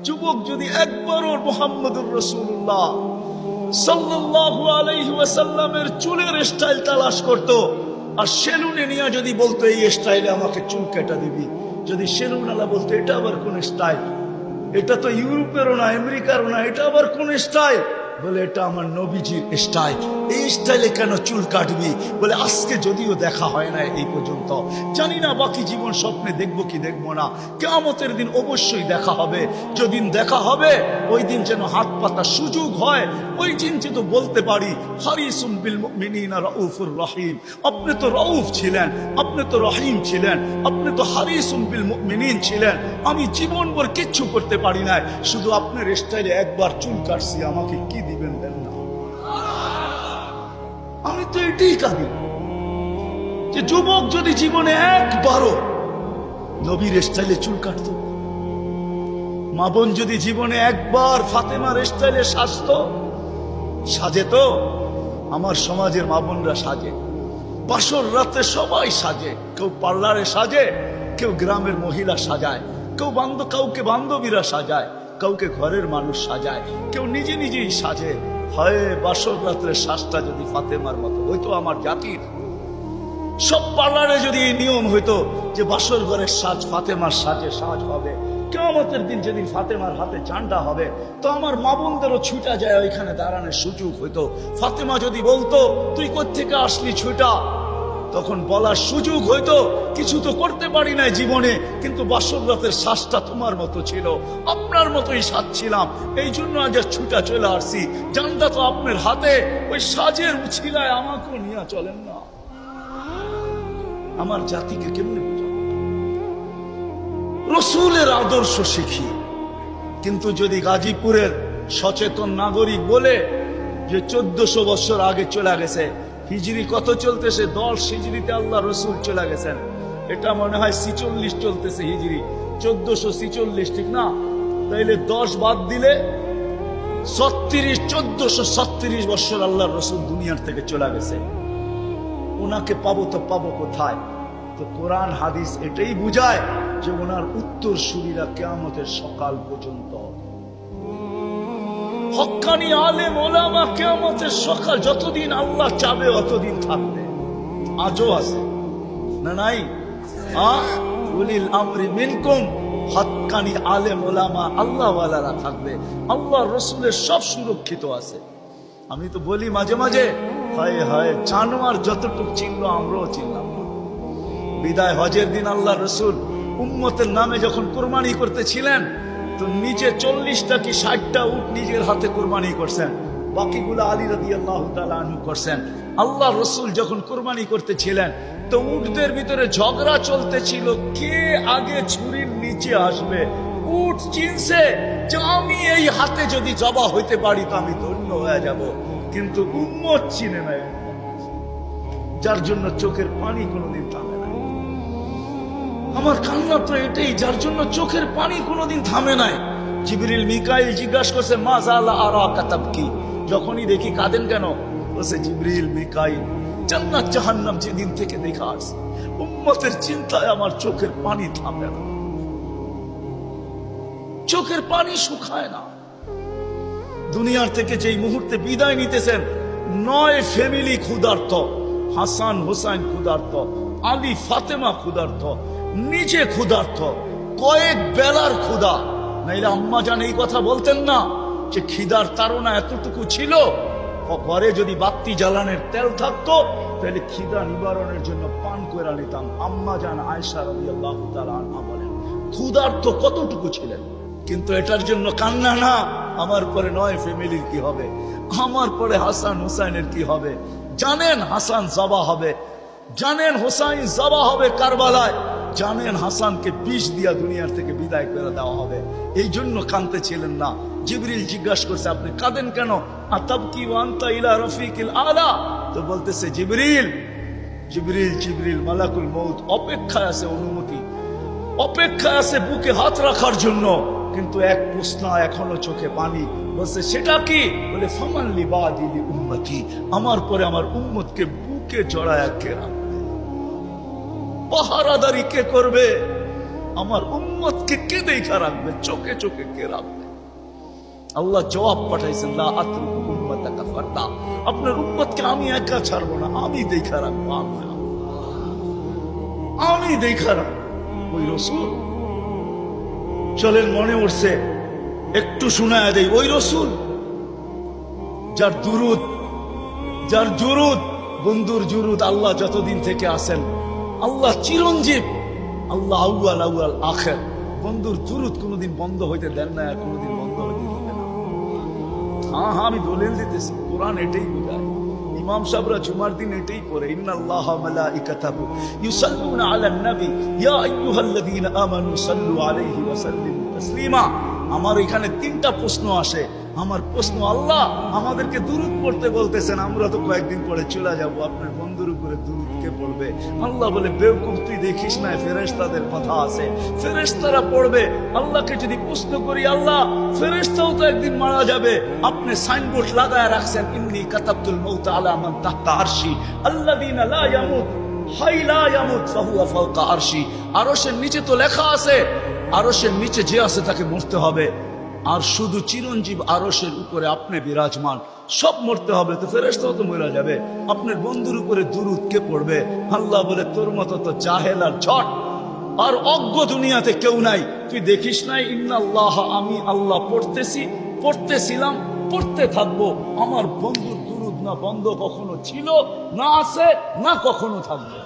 যুবক যদি একবারও মুহাম্মদুর রাসূলুল্লাহ সাল্লাল্লাহু আলাইহি ওয়াসাল্লামের চুলের স্টাইল তালাশ করত, আর সেলুনে নিয়ে যদি বলতো এই স্টাইলে আমাকে চুল কেটে দিবি, যদি সেলুনওয়ালা বলতো এটা আবার কোন স্টাইল, এটা তো ইউরোপেরও না আমেরিকারও না, এটা আবার কোন স্টাইল, বলে এটা আমার নবীজির স্টাইল, এই স্টাইলে কেন চুল কাটবি? বলে আজকে যদিও দেখা হয় না এই পর্যন্ত, জানি না বাকি জীবন স্বপ্নে দেখবো কি দেখবো না, কিয়ামতের দিন অবশ্যই দেখা হবে। যেদিন দেখা হবে ওই দিন যেন হাত পাতা সুযোগ হয়, ওই দিন যেন বলতে পারি হারিসুম বিল মুমিনিনা রাউফুর রহিম। আপনি তো রাউফ ছিলেন, আপনি তো রহিম ছিলেন, আপনি তো হারিসুম বিল মুমিনিন ছিলেন। আমি জীবনভর কিচ্ছু করতে পারি না, শুধু আপনার স্টাইলে একবার চুল কাটছি, আমাকে কি দিবেন দেন না? আমি তো এটাই কাঁদি যে যুবক যদি জীবনে একবারও নবীর স্টাইলে চুল কাটত, মা বোন যদি জীবনে একবার ফাতেমার স্টাইলে সাজতো, সাজে তো আমার সমাজের মা বোনরা সাজে, বাসর রাতে সবাই সাজে, কেউ পার্লারে সাজে, কেউ গ্রামের মহিলা সাজায়, কেউ কাউকে বান্ধবীরা সাজায়, কাউকে ঘরের মানুষ সাজায়, কেউ নিজে নিজেই সাজে। হয় বাসর রাত্রে সাজটা যদি ফাতেমার মতো হইতো আমার জাতির, সব পার্লারে যদি এই নিয়ম হইতো যে বাসর ঘরের সাজ ফাতেমার সাজে সাজ হবে, কিয়ামতের দিন যেদিন ফাতেমার হাতে ঝান্ডা হবে, তো আমার মা বোনদেরও ছুটা যায় ওইখানে দাঁড়ানোর সুযোগ হইতো। ফাতেমা যদি বলতো তুই কোত্থেকে আসলি ছুটা, তখন বলার সুযোগ হইতো কিছু তো করতে পারি না জীবনে, কিন্তু বাসর রাতের শ্বাসটা তোমার মতো ছিল, আপনার মতোই সাজছিলাম, এই জন্য আজ ছুটা চলে আসছি, জানটা তো আপনার হাতে, ওই সাজের উছিলায় আমাকেও নিয়ে চলেন না। আমার জাতিকে কেমনে বোঝাবো? রসুলের আদর্শ শিখি, কিন্তু যদি গাজীপুরের সচেতন নাগরিক বলে যে 1400 বছর আগে চলে গেছে, হিজরি কত চলতেছে? 10 হিজরিতে আল্লাহ রসুল চলে গেছেন, এটা মনে হয় 46 চলতেছে হিজরি, 1446 ঠিক না? তাইলে 10 বাদ দিলে 1436 বছর আল্লাহ রসুল দুনিয়ার থেকে চলে গেছে। ওনাকে পাবো তো পাবো কোথায়? তো কোরআন হাদিস এটাই বুঝায় যে ওনার উত্তর সুরীরা কিয়ামতের সকাল পর্যন্ত, হক্কানি আলেম ওলামা কিয়ামতের সকাল, যতদিন আল্লাহ চাবে অতদিন থাকবে। আজও আছে না নাই? উলিল আমরি মিনকুম, হক্কানি আলেম ওলামা আল্লাহ ওয়ালারা থাকবে, আল্লাহ রসুলের সব সুরক্ষিত আছে। আমি তো বলি মাঝে মাঝে, হায় হায় জানোয়ার যতটুকু চিনলো আমরাও চিনলাম। বিদায় হজের দিন আল্লাহ রসুল উম্মতের নামে যখন কোরবানি করতেছিলেন, তো নিচে 40টা কি 60টা উট নিজের হাতে কোরবানি করছেন, বাকিগুলো আলী রাদিয়াল্লাহু তাআলা আনহু করছেন। আল্লাহ রসুল যখন কোরবানি করতেছিলেন, তো উটদের ভিতরে ঝগড়া চলতেছিল কে আগে ছুরির নিচে আসবে। উট চিনছে যে আমি এই হাতে যদি জবা হইতে পারি তো আমি ধন্য হয়ে যাব, কিন্তু উম্মত চিনে নাই, যার জন্য চোখের পানি কোনোদিন থামে না। আমার কান্না তো এটাই, যার জন্য চোখের পানি কোনোদিন থামে নাই। জিবরিল মিকাইল জিজ্ঞাসা করছে মা জালা আরাকা তাবকি, যখনই দেখি কাঁদেন কেন? বলছে জিবরিল মিকাইল জান্নাত জাহান্নাম যেদিন থেকে দেখা আসছে, উম্মতের চিন্তায় আমার চোখের পানি থামে না, চোখের পানি শুকায় না। দুনিয়ার থেকে যেই মুহূর্তে বিদায় নিতেছেন, 9 ফ্যামিলি ক্ষুধার্ত, হাসান হোসাইন ক্ষুধার্ত, আলী ফাতেমা ক্ষুধার্ত, নিজে ক্ষুধার্ত, কয়েক বেলার ক্ষুধা। নাইলে আম্মা জান এই কথা বলতেন না যে খিদার তাড়না এতটুকু ছিল, ঘরে যদি বাতি জ্বালানোর তেল থাকতো তাহলে খিদা নিবারণের জন্য পান করে নিতাম। আম্মা জান আয়েশা রাদিয়াল্লাহু তাআলা আনহা বলেন ক্ষুধার্ত কতটুকু ছিলেন। কিন্তু এটার জন্য কান্না না, আমার পরে 9 ফ্যামিলির কি হবে, আমার পরে হাসান হুসাইনের কি হবে। জানেন হাসান জবা হবে, জানেন হুসাইন জবা হবে কারবালায়, জানেন হাসানকে বিষ দিয়া দুনিয়ার থেকে বিদায় করে দেওয়া হবে, এই জন্য কাঁদতে ছিলেন না। জিবরিল জিজ্ঞাসা করছে আপনি কাঁদেন কেন? আতাবকি ওয়া আনতা ইলা রফিকিল আলা, তো বলতেছে জিবরিল জিবরিল জিবরিল মালাকুল মউত অপেক্ষায় আছে, অনুমতি অপেক্ষায় আছে বুকে হাত রাখার জন্য, কিন্তু এক প্রশ্ন এখনো চোখে পানি। বলছে সেটা কি? বলে ফামান লিবাদি লি উম্মতি, আমার পরে আমার উম্মতকে বুকে জড়ায়া কে রাখবে, পাহারাদারি কে করবে, আমার উম্মতকে উম্মতকে কে দেখা রাখবে, চোখে চোখে কে রাখবে? আল্লাহ জবাব পাঠাইছেন, লা আতরুকু উম্মাতাকা ফারদা, আপনার উম্মতকে আমি একা ছাড়বো না, আমি দেখা রাখবো, আমি দেখা রাখবো। ওই রসুল চলেন, মনে উঠছে একটু শোনায় দেয়, ওই রসুল যার দুরুদ, যার জুরুদ, বন্ধুর জুরুদ আল্লাহ যতদিন থেকে আসেন, আল্লাহ চিরঞ্জীব, আল্লাহ আউয়াল আউয়াল আখের, বন্ধুর জুরুদ কোনোদিন বন্ধ হইতে দেন না, আর কোনোদিন বন্ধ হইতে দিবে না। হ্যাঁ হ্যাঁ, আমি দলিল দিতেছি, কোরআন এটাই বোঝায়। ইমাম সাহেবরা জুমার দিন এটাই করে, ইন্নাল্লাহা মালাইকাতাহু ইউসাল্লুনা আলান নবী ইয়া আইয়ুহাল্লাযীনা আমানু সাল্লু আলাইহি ওয়া সাল্লিমু তাসলিমা। আমার এখানে তিনটা প্রশ্ন আসে। আমার প্রশ্ন, আল্লাহ আমাদেরকে দুরূদ পড়তে বলতেছেন, আমরা তো কয়েকদিন পরে চলে যাব, আপনার বন্ধুর উপরে দুরূদ কে পড়বে? আল্লাহ বলে, বেওকুফ, তুই দেখিস না ফেরেশতাদের কথা আছে, ফেরেশতারা পড়বে। আল্লাহকে যদি প্রশ্ন করি, আল্লাহ ফেরেশতাও তো একদিন মারা যাবে, আপনি সাইনবোর্ড লাগায় রাখছেন, ইন্নী কাতাবতুল মাউত আলা মান তাহতা আরশি আল্লাযীনা লা ইয়ামুত হাই লা ইয়ামুত ফাহুয়া ফাওকা আরশি। আরশের নিচে তো লেখা আছে, আরশের নিচে যে আছে তাকে মরতে হবে, আর শুধু চিরঞ্জীব আরশের উপরে আপনি বিরাজমান, সব মরতে হবে, তো ফেরেশতাও তো মরে যাবে, আপনার বন্ধুর উপরে দুরূদ কে পড়বে? আল্লাহ বলে, তোর মতো তো জাহেল আর ঝট আর অজ্ঞ দুনিয়াতে কেউ নাই, তুই দেখিস নাই ইন্নাল্লাহ, আমি আল্লাহ পড়তেছি, পড়তেছিলাম, পড়তে থাকবো। আমার বন্ধুর দুরূদ না বন্ধ কখনো ছিল, না আছে, না কখনো থাকবে।